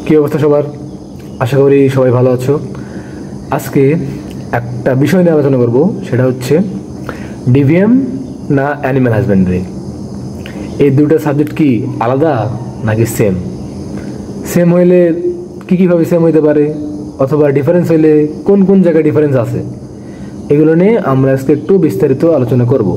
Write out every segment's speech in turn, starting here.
কি অবস্থা সবার? আশা করি সবাই ভালো আছো। আজকে একটা বিষয় নিয়ে আলোচনা করব, সেটা হচ্ছে ডিভিএম না অ্যানিম্যাল হাজবেন্ডারি। এই দুটো সাবজেক্ট কি আলাদা নাকি সেম? সেম হইলে কীভাবে সেম হইতে পারে, অথবা ডিফারেন্স হইলে কোন কোন জায়গায় ডিফারেন্স আছে, এগুলো নিয়ে আমরা আজকে একটু বিস্তারিত আলোচনা করব।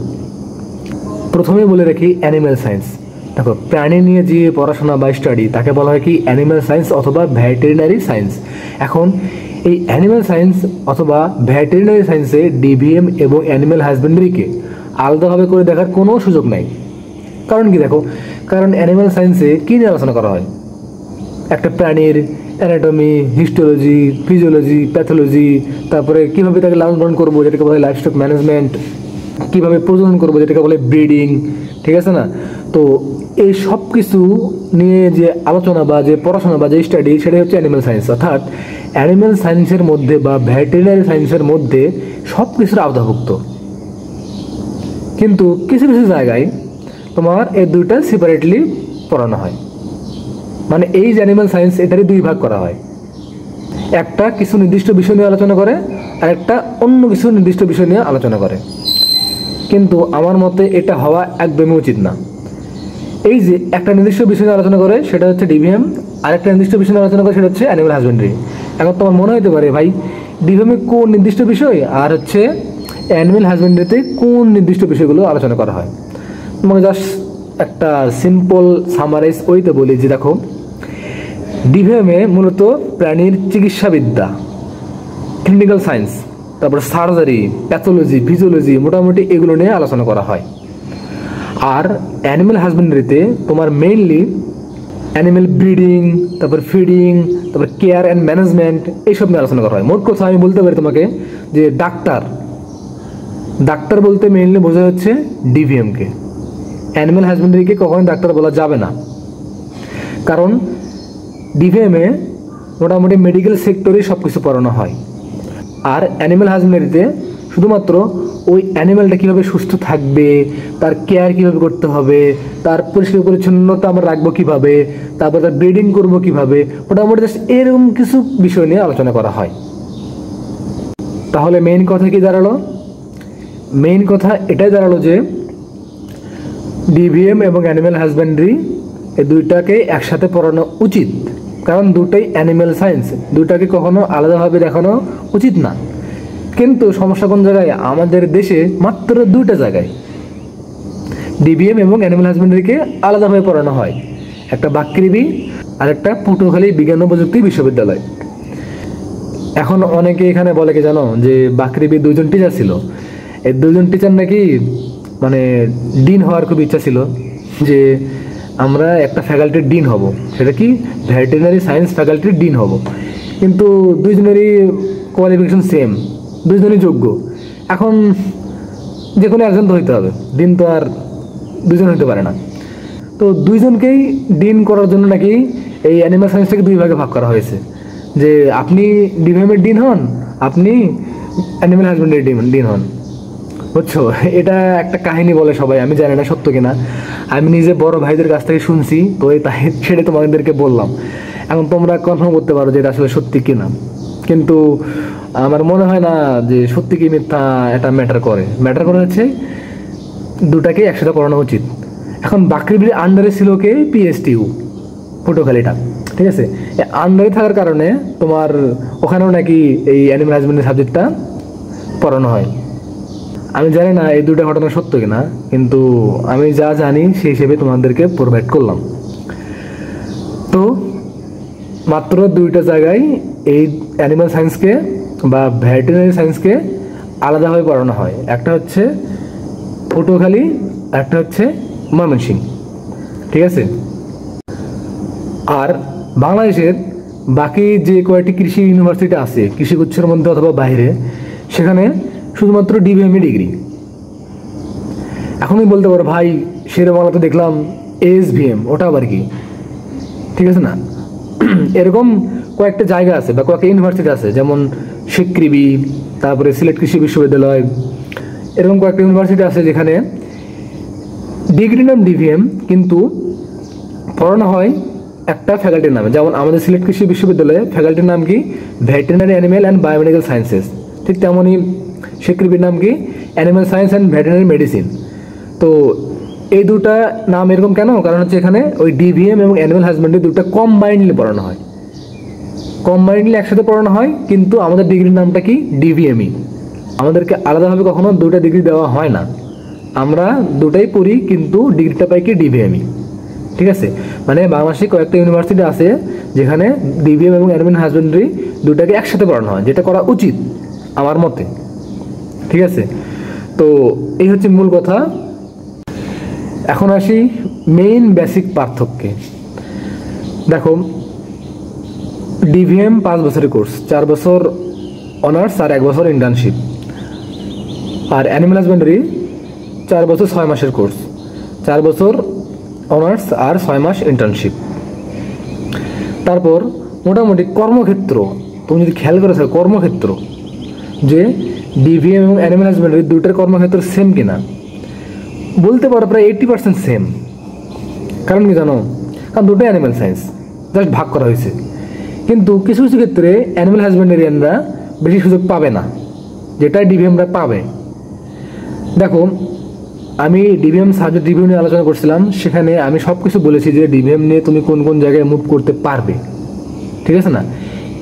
প্রথমে বলে রাখি অ্যানিম্যাল সায়েন্স। দেখো, প্রাণী নিয়ে যে পড়াশোনা বা স্টাডি তাকে বলা হয় কি অ্যানিম্যাল সায়েন্স অথবা ভেটেরিনারি সায়েন্স। এখন এই অ্যানিম্যাল সায়েন্স অথবা ভেটেরিনারি সায়েন্সে ডিভিএম এবং অ্যানিম্যাল হাজবেন্ডারিকে আলাদাভাবে করে দেখার কোনো সুযোগ নাই। কারণ কি? দেখো, কারণ অ্যানিম্যাল সায়েন্সে কী নিয়ে আলোচনা করা হয়? একটা প্রাণীর অ্যানাটমি, হিস্টোলজি, ফিজিওলজি, প্যাথোলজি, তারপরে কীভাবে তাকে লালন পালন করবো যেটাকে বলে লাইফস্টক ম্যানেজমেন্ট, কীভাবে প্রজনন করবো যেটাকে বলে ব্রিডিং, ঠিক আছে না? তো এই সব কিছু নিয়ে যে আলোচনা বা যে পড়াশোনা বা যে স্টাডি, সেটাই হচ্ছে অ্যানিম্যাল সায়েন্স। অর্থাৎ অ্যানিম্যাল সায়েন্সের মধ্যে বা ভেটেরিনারি সায়েন্সের মধ্যে সব কিছুর আওতাভুক্ত। কিন্তু কিছু কিছু জায়গায় তোমার এই দুইটা সেপারেটলি পড়ানো হয়। মানে এই যে অ্যানিম্যাল সায়েন্স, এটারই দুই ভাগ করা হয়। একটা কিছু নির্দিষ্ট বিষয় নিয়ে আলোচনা করে, আর একটা অন্য কিছু নির্দিষ্ট বিষয় নিয়ে আলোচনা করে। কিন্তু আমার মতে এটা হওয়া একদমই উচিত না। এই যে একটা নির্দিষ্ট বিষয় নিয়ে আলোচনা করে সেটা হচ্ছে ডিভিএম, আর একটা নির্দিষ্ট বিষয় নিয়ে আলোচনা করে সেটা হচ্ছে অ্যানিম্যাল হাজবেন্ডারি। এখন তোমার মনে হতে পারে, ভাই ডিভিএমে কোন নির্দিষ্ট বিষয় আর হচ্ছে অ্যানিম্যাল হাজবেন্ডারিতে কোন নির্দিষ্ট বিষয়গুলো আলোচনা করা হয়? তোমাকে জাস্ট একটা সিম্পল সামারাইজ ওইতে বলি যে দেখো, ডিভিএমে মূলত প্রাণীর চিকিৎসাবিদ্যা, ক্লিনিক্যাল সায়েন্স, তারপর সার্জারি, প্যাথোলজি, ফিজিওলজি, মোটামুটি এগুলো নিয়ে আলোচনা করা হয়। আর অ্যানিম্যাল হাজবেন্ডারিতে তোমার মেইনলি অ্যানিম্যাল ব্রিডিং, তারপর ফিডিং, তারপর কেয়ার অ্যান্ড ম্যানেজমেন্ট, এইসব নিয়ে আলোচনা করা হয়। মোট কথা আমি বলতে পারি তোমাকে যে ডাক্তার বলতে মেইনলি বোঝা হচ্ছে ডিভিএমকে। অ্যানিম্যাল হাজবেন্ডারিকে কখনোই ডাক্তার বলা যাবে না, কারণ ডিভিএমে মোটামুটি মেডিকেল সেক্টরেই সব কিছু পড়ানো হয়। আর অ্যানিম্যাল হাজবেন্ডারিতে শুধুমাত্র ওই অ্যানিম্যালটা কীভাবে সুস্থ থাকবে, তার কেয়ার কীভাবে করতে হবে, তার পরিষ্কার পরিচ্ছন্নতা আমরা রাখবো কীভাবে, তারপর তার ব্রিডিং করবো কীভাবে, মোটামুটি জাস্ট এরকম কিছু বিষয় নিয়ে আলোচনা করা হয়। তাহলে মেইন কথা কি দাঁড়ালো? মেইন কথা এটাই দাঁড়ালো যে ডিভিএম এবং অ্যানিম্যাল হাজবেন্ডারি এই দুইটাকে একসাথে পড়ানো উচিত, কারণ দুটাই অ্যানিম্যাল সায়েন্স, দুটাকে কখনো আলাদাভাবে দেখানো উচিত না। কিন্তু সমস্যা কোন জায়গায়? আমাদের দেশে মাত্র দুইটা জায়গায় ডিভিএম এবং অ্যানিম্যাল হাজবেন্ডারিকে আলাদাভাবে পড়ানো হয়, একটা বাকৃবি আর একটা পটুয়াখালী বিজ্ঞান ও প্রযুক্তি বিশ্ববিদ্যালয়। এখন অনেকে এখানে বলে কি জানো, যে বাকৃবি দুইজন টিচার ছিল, এই দুজন টিচার নাকি মানে ডিন হওয়ার খুব ইচ্ছা ছিল, যে আমরা একটা ফ্যাকাল্টির ডিন হব, সেটা কি ভেটেরিনারি সায়েন্স ফ্যাকাল্টির ডিন হব। কিন্তু দুইজনেরই কোয়ালিফিকেশন সেম, দুইজনই যোগ্য। এখন যে কোনো একজন তো হইতে হবে, ডিন তো আর দুইজন হইতে পারে না। তো দুইজনকেই ডিন করার জন্য নাকি এই অ্যানিম্যাল সায়েন্সটাকে দুই ভাগে ভাগ করা হয়েছে, যে আপনি ডিভিএমের ডিন হন, আপনি অ্যানিম্যাল হাজবেন্ডারি ডিন হন। বুঝছো, এটা একটা কাহিনী বলে সবাই, আমি জানি না সত্য কিনা, আমি নিজে বড় ভাইদের কাছ থেকে শুনছি, তো তাই সেটা তোমাদেরকে বললাম। এখন তোমরা কনফার্ম করতে পারো যে এটা আসলে সত্যি কিনা। কিন্তু আমার মনে হয় না যে সত্যি কি মিথ্যা এটা ম্যাটার করে হচ্ছে দুটাকে একসাথে পড়ানো উচিত। এখন বাকৃবির আন্ডারে ছিল কে? পিএসটিইউ পটুয়াখালীটা, ঠিক আছে। আন্ডারে থাকার কারণে তোমার ওখানেও নাকি এই অ্যানিম্যাল হাজবেন্ডারি সাবজেক্টটা পড়ানো হয়। আমি জানি না এই দুটা ঘটনা সত্য কিনা, কিন্তু আমি যা জানি সেই হিসেবে তোমাদেরকে প্রোভাইড করলাম। তো মাত্র দুইটা জায়গায় এই অ্যানিম্যাল সায়েন্সকে বা ভেটেরিনারি সায়েন্সকে আলাদাভাবে পড়ানো হয়, একটা হচ্ছে পটুয়াখালী, একটা হচ্ছে ময়মনসিংহ, ঠিক আছে। আর বাংলাদেশের বাকি যে কয়েকটি কৃষি ইউনিভার্সিটি আছে কৃষিগুচ্ছের মধ্যে অথবা বাইরে, সেখানে শুধুমাত্র ডিভিএমই ডিগ্রি। এখনই বলতে পারো, ভাই শেরে বাংলা তো দেখলাম এএসভিএম, ওটা আবার কি? ঠিক আছে না, এরকম কয়েকটা জায়গা আছে বা কয়েকটা ইউনিভার্সিটি আছে, যেমন শিকৃবি, তারপরে সিলেট কৃষি বিশ্ববিদ্যালয়, এরকম কয়েকটা ইউনিভার্সিটি আছে যেখানে ডিগ্রি নাম ডিভিএম, কিন্তু পড়ানো হয় একটা ফ্যাকাল্টির নামে। যেমন আমাদের সিলেট কৃষি বিশ্ববিদ্যালয়ে ফ্যাকাল্টির নাম কি? Veterinary animal and biomedical sciences. ঠিক তেমনই স্বীকৃতির নাম কি? Animal science and veterinary medicine. তো এই দুটা নাম এরকম কেন? কারণ হচ্ছে এখানে ওই ডিভিএম এবং অ্যানিমেল হাজবেন্ডারি দুটো কম্বাইন্ডলি পড়ানো হয়, কম্বাইন্ডলি একসাথে পড়ানো হয়। কিন্তু আমাদের ডিগ্রির নামটা কি? ডিভিএমই। আমাদেরকে আলাদাভাবে কখনো দুটা ডিগ্রি দেওয়া হয় না, আমরা দুটাই পড়ি, কিন্তু ডিগ্রিটা পাই কি? ডিভিএমই। ঠিক আছে, মানে বাংলাদেশে কয়েকটা ইউনিভার্সিটি আছে যেখানে ডিভিএম এবং অ্যানিমেল হাজবেন্ডারি দুটাকে একসাথে পড়ানো হয়, যেটা করা উচিত আমার মতে। ঠিক আছে, তো এই হচ্ছে মূল কথা। এখন আসি মেইন বেসিক পার্থক্যে। দেখো, ডিভিএম 5 বছরের কোর্স, 4 বছর অনার্স আর 1 বছর ইন্টার্নশিপ। আর অ্যানিমেল হাজবেন্ডারি 4 বছর 6 মাসের কোর্স, 4 বছর অনার্স আর 6 মাস ইন্টার্নশিপ। তারপর মোটামুটি কর্মক্ষেত্র, তুমি যদি খেয়াল করে থাকো কর্মক্ষেত্র, যে ডিভিএম এবং অ্যানিমেল হাজবেন্ডারি দুইটার কর্মক্ষেত্র সেম কিনা, বলতে পারো প্রায় 80% সেম। কারণ কি জানো? কারণ দুটোই অ্যানিমেল সায়েন্স, জাস্ট ভাগ করা হয়েছে। কিন্তু কিছু কিছু ক্ষেত্রে অ্যানিমেল হাজবেন্ডারিয়ানরা বেশি সুযোগ পাবে না, যেটা ডিভিএমরা পাবে। দেখো, আমি ডিভিএম সাবজেক্ট রিভিউ নিয়ে আলোচনা করছিলাম, সেখানে আমি সব কিছু বলেছি যে ডিভিএম নিয়ে তুমি কোন কোন জায়গায় মুভ করতে পারবে। ঠিক আছে না?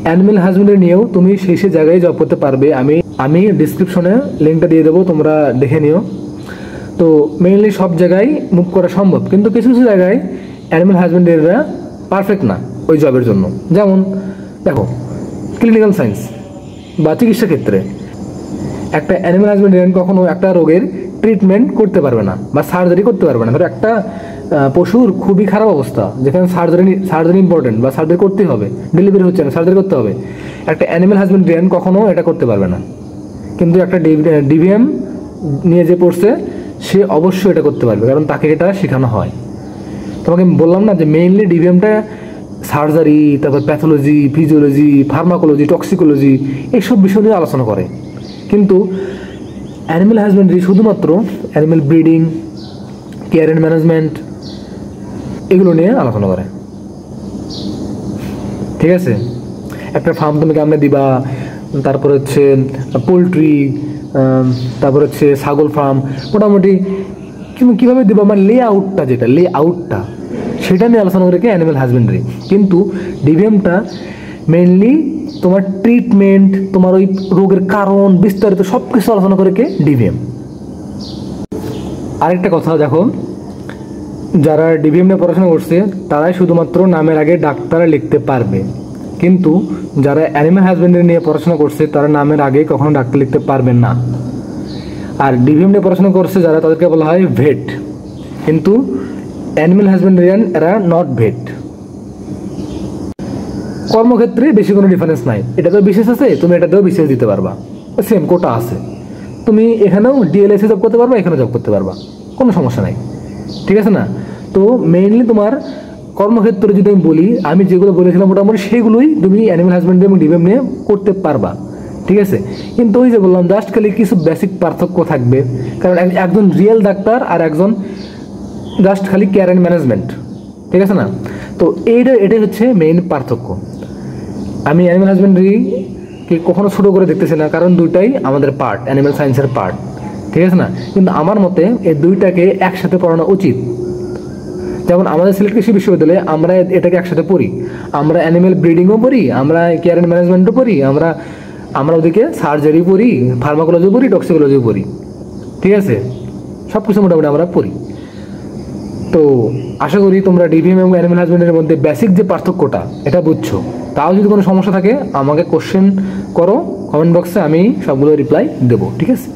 অ্যানিমেল হাজবেন্ডারি নিয়েও তুমি সেই সেই জায়গায় জব করতে পারবে। আমি ডিসক্রিপশনে লিঙ্কটা দিয়ে দেবো, তোমরা দেখে নিও। তো মেইনলি সব জায়গায় মুভ করা সম্ভব, কিন্তু কিছু কিছু জায়গায় অ্যানিমেল হাজবেন্ডারিরা পারফেক্ট না ওই জবের জন্য। যেমন দেখো, ক্লিনিক্যাল সায়েন্স বা চিকিৎসা ক্ষেত্রে একটা অ্যানিমেল হাজবেন্ডারিয়ান কখনো একটা রোগের ট্রিটমেন্ট করতে পারবে না বা সার্জারি করতে পারবে না। ধরো একটা পশুর খুবই খারাপ অবস্থা, যেখানে সার্জারি ইম্পর্টেন্ট বা সার্জারি করতে হবে, ডেলিভারি হচ্ছে না, সার্জারি করতে হবে, একটা অ্যানিমেল হাজবেন্ডারিয়ান কখনো এটা করতে পারবে না। কিন্তু একটা ডিভিএম নিয়ে যে পড়ছে সে অবশ্যই এটা করতে পারবে, কারণ তাকে এটা শেখানো হয়। তোমাকে বললাম না যে মেইনলি ডিভিএমটা সার্জারি, তারপর প্যাথোলজি, ফিজিওলজি, ফার্মাকোলজি, টক্সিকোলজি এইসব বিষয় নিয়ে আলোচনা করে। কিন্তু অ্যানিমেল হাজবেন্ডারি শুধুমাত্র animal breeding, care and management এগুলো নিয়ে আলোচনা করে। ঠিক আছে, একটা ফার্ম তুমি কেমনে দিবা, তারপর হচ্ছে পোলট্রি, তারপর হচ্ছে ছাগল ফার্ম, মোটামুটি তুমি কীভাবে দেবা, মানে লে আউটটা সেটা নিয়ে আলোচনা করে কি অ্যানিমেল হাজবেন্ডারি। কিন্তু ডিভিএমটা মেইনলি তোমার ট্রিটমেন্ট, তোমার ওই রোগের কারণ বিস্তারিত সব কিছু আলোচনা করে কে? ডিভিএম। আরেকটা কথা দেখো, যারা ডিভিএম নিয়ে পড়াশোনা করছে তারাই শুধুমাত্র নামের আগে ডাক্তার লিখতে পারবে, কিন্তু যারা অ্যানিমেল হাজবেন্ডারি নিয়ে পড়াশোনা করছে তারা নামের আগে কখনো ডাক্তার লিখতে পারবেন না। আর ডিভিএম নিয়ে পড়াশোনা করছে যারা, তাদেরকে বলা হয় ভেট, কিন্তু অ্যানিমেল হাজবেন্ডারিয়ান এরা নট ভেট। কর্মক্ষেত্রে বেশি কোনো ডিফারেন্স নাই, এটাতেও বিশেষ আছে, তুমি এটাতেও বিশেষ দিতে পারবা, সেম কোটা আছে। তুমি এখানেও ডিএলএসে জব করতে পারবা, এখানেও জব করতে পারবা, কোনো সমস্যা নাই। ঠিক আছে না? তো মেইনলি তোমার কর্মক্ষেত্রে যদি আমি বলি, আমি যেগুলো বলেছিলাম মোটামুটি সেগুলোই তুমি অ্যানিমেল হাজবেন্ডারি এবং ডিভিএম নিয়ে করতে পারবা। ঠিক আছে, কিন্তু ওই যে বললাম জাস্ট খালি কিছু বেসিক পার্থক্য থাকবে, কারণ একজন রিয়েল ডাক্তার আর একজন জাস্ট খালি কেয়ার অ্যান্ড ম্যানেজমেন্ট। ঠিক আছে না? তো এটাই হচ্ছে মেইন পার্থক্য। আমি অ্যানিমেল হাজবেন্ডারিকে কখনো ছোটো করে দেখতেছি না, কারণ দুইটাই আমাদের পার্ট, অ্যানিমেল সায়েন্সের পার্ট। ঠিক আছে না? কিন্তু আমার মতে এই দুইটাকে একসাথে পড়ানো উচিত। যেমন আমাদের সিলেট কৃষি বিশ্ববিদ্যালয়ে আমরা এটাকে একসাথে পড়ি, আমরা অ্যানিমেল ব্রিডিংও পড়ি, আমরা কেয়ার অ্যান্ড ম্যানেজমেন্টও পড়ি, আমরা ওদিকে সার্জারি পড়ি, ফার্মাকোলজি পড়ি, টক্সিকোলজি পড়ি। ঠিক আছে, সব কিছু মোটামুটি আমরা পড়ি। তো আশা করি তোমরা ডিভিএম এবং অ্যানিমেল হাজবেন্ডারির মধ্যে বেসিক যে পার্থক্যটা এটা বুঝছো। তাও যদি কোনো সমস্যা থাকে আমাকে কোশ্চেন করো কমেন্ট বক্সে, আমি সবগুলো রিপ্লাই দেবো। ঠিক আছে।